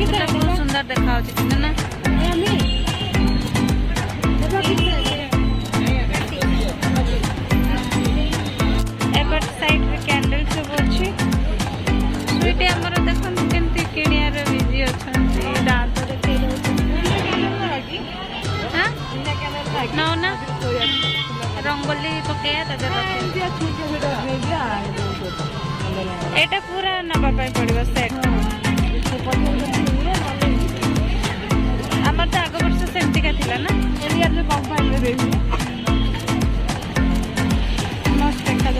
बहुत सुंदर देखा ना एपट साइड में कैंडल सब अच्छी स्वीट आमर देखो केमती किणियार बिजी अच्छा दांत देखा नौ ना रंगोली पकड़ एटा पूरा नवा पड़ो सेट आमर तो आग वर्ष सेमती का थिला ना मस्त देखा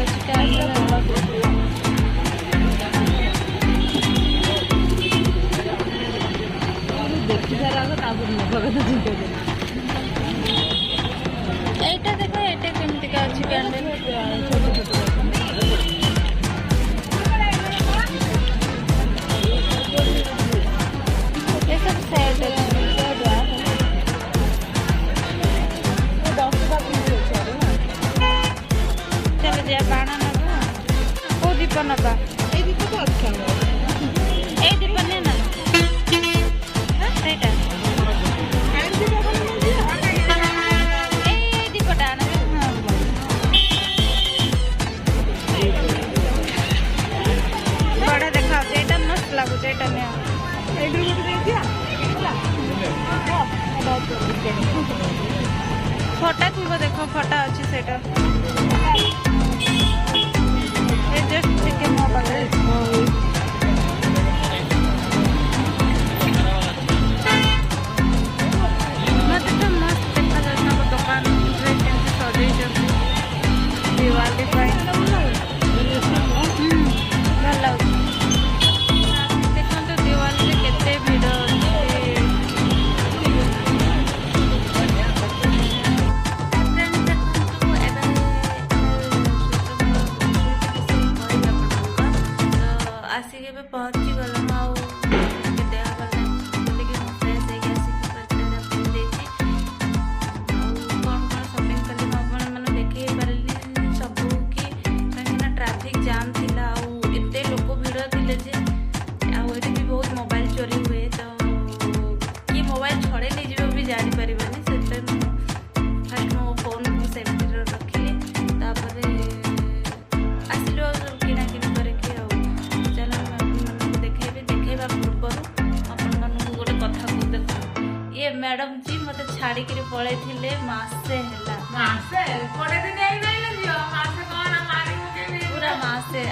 এইটা দেখো এটা কেমতি কা আছে ক্যান্ডেল ये सब सेट है चलो जी बाणा नबा को दीप नबा ए दीप तो अच्छा ए दीप ने ना सेटा बड़ा देखा एटा मस्त लागुच एटा ने फटा थी देखो फटा अच्छी सेटा जस्ट टिके मो पाखे मत तो मस्त देखा जाता दुकान सजे दिवाली भल लगे देखो तो दिवाली केते भिड़ आसिक पहुँची गल देह भल बोलिक फ्रेश कौन कौन सपिंग कली मैंने देखे पारे सब कि कहीं ट्राफिक जाम थिला एते लोक भिड़ थे जे आठ भी बहुत मोबाइल चोरी हुए तो किए मोबाइल छड़े नहीं जी भी जापर से फास्ट मो फोन को सेफ्टी रखिली आसिलु किना किनी करके चलो देखा पूर्वर आपण मन गोटे कथा को देख ये मैडम जी मत छाड़ी पड़े मसे पूरा मसे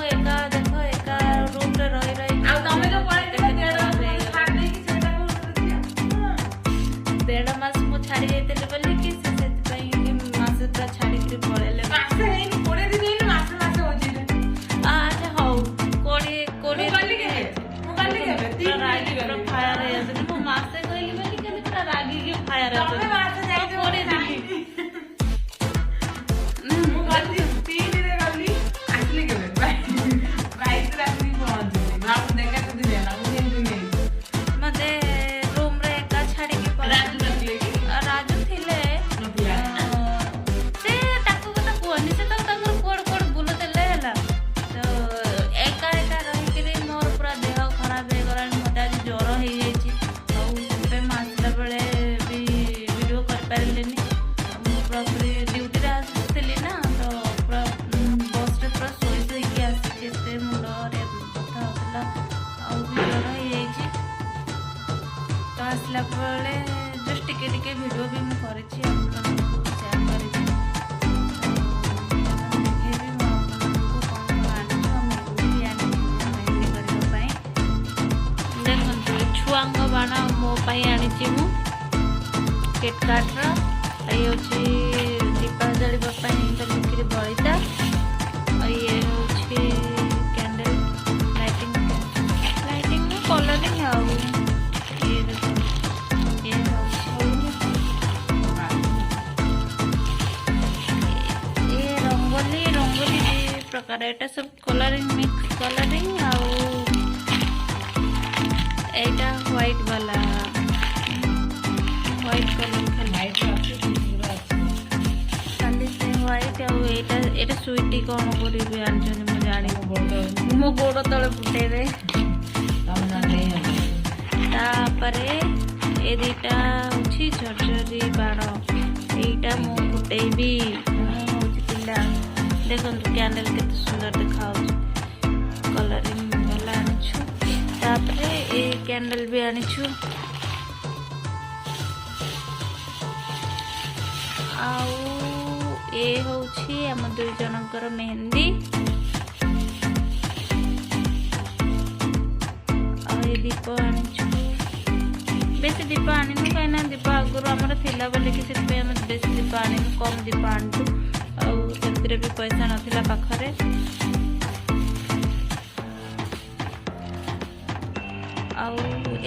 एका देखो एका रूम रे रही देढ़ मास मु छाड़ी जाइते बोली कि मसे पूरा छाड़ी पड़े अच्छा हौ कोड़ी फायर मो मासे कहली बोली कि पूरा रागी के फायर मते रूम रे एका छाड़ी के राजू थिले से ताको कथा कोनी से तो तंगर कोड बुलतेले हला तो एका एका रही के मोर पूरा देह खराब हे गला मते आज ज्वर हे जाईची पे मासला बेले भी वीडियो कर पारलेनी पूरा पूरी ड्यूटी रे आसली ना तो पूरा बस रे पूरा सोई के आसी से मुंड रे कथा होतला आ भी ज्वर हे जाईची तो आसला बेले जस्ट टिके टिके वीडियो भी मैं करिछि आपनको शेयर करिछि देखेबी मो आपनको कोन आनिछु हम बिरयानी मेहंदी करियो पई देखंतु छुआंग बाणा मो पई आनिछि मु किटकाट रो ये होछि दीपा जळिबा पई तो लिखिरि बळिता ये होछि कैंडल लाइटिंग में कलरिंग आउ ये देखो ये ये रंगोली प्रकार एटा सब कलरिंग मिक्स कलरिंग आउ एटा व्हाइट वाला व्हाइट कलर खाली से व्हाइट आउ एटा स्वीटी कौन करी आनी मो जानी मो गोड़ तले फुटे तापरे ए दुईटा हूँ झरझरी बाण यहीटा मु फुटेबी पिला देखो कैंडल के सुंदर देखा कलरिंग वाला आनीछु तापरे ए कैंडल भी आनीछु आउ ए होछि हम दुई जनकर मेहंदी आ ए दीप आनीछु बेसी दीप आनीनु कहीं दीप आगुरी आमर थिला बोले कि से आम बेसी दीप आनीनु कम दीप आनीतु आमती भी पैसा नाला पाखरे आउ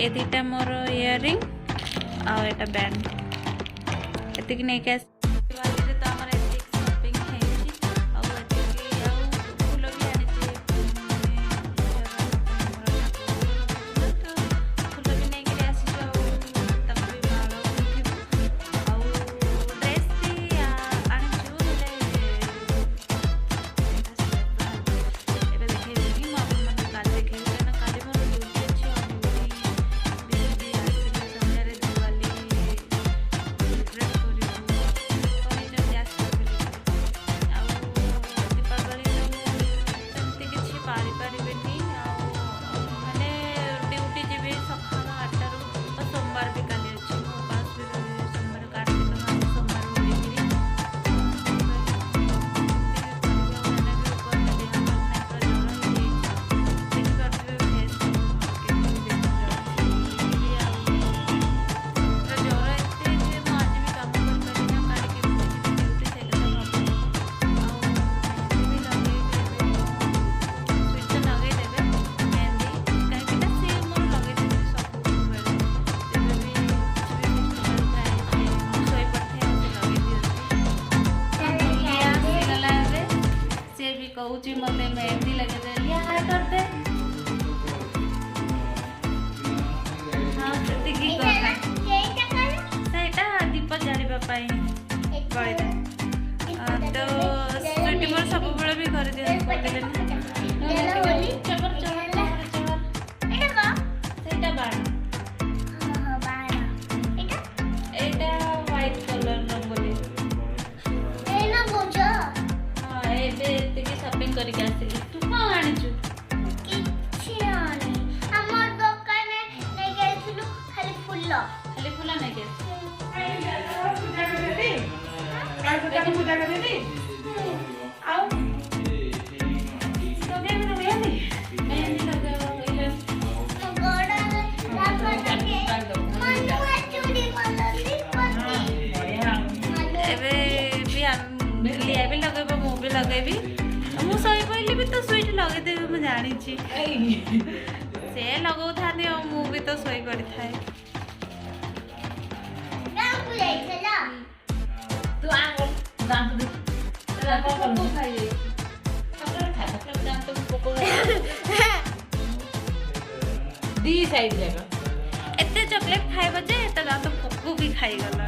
ए दुईटा मोर इयरिंग आउ एटा बैंड एतिक नहीं क्या कहूँ मत मेहंदी लगे दे कर दे हाँ दीप जापाई तो स्वीटी मोर सब बड़े भी कर दिया व्हाइट कलर शॉपिंग करके आसिली तू कौन आनिचु किछि आनी हमर दुकान में नहीं गेलथुलु खाली फूल नहीं गेल पूजा कर देती आओ तो के मेहंदी लगा इले गोड़ा लापटा के मनु चूड़ी बनली पति एबे भी हम लिया भी लगेबो मु भी लगेबी मु सही पहले भी तो स्वीट लगे देबे मु जानी छी से लगौ थाने मु भी तो सही करी थाए गांव ले चला तू आ दांत दे तेरा को खाई सकल दांत को पोको दी साइड जगह एते चॉकलेट खाइबा जे एते दांत पोको भी खाई गला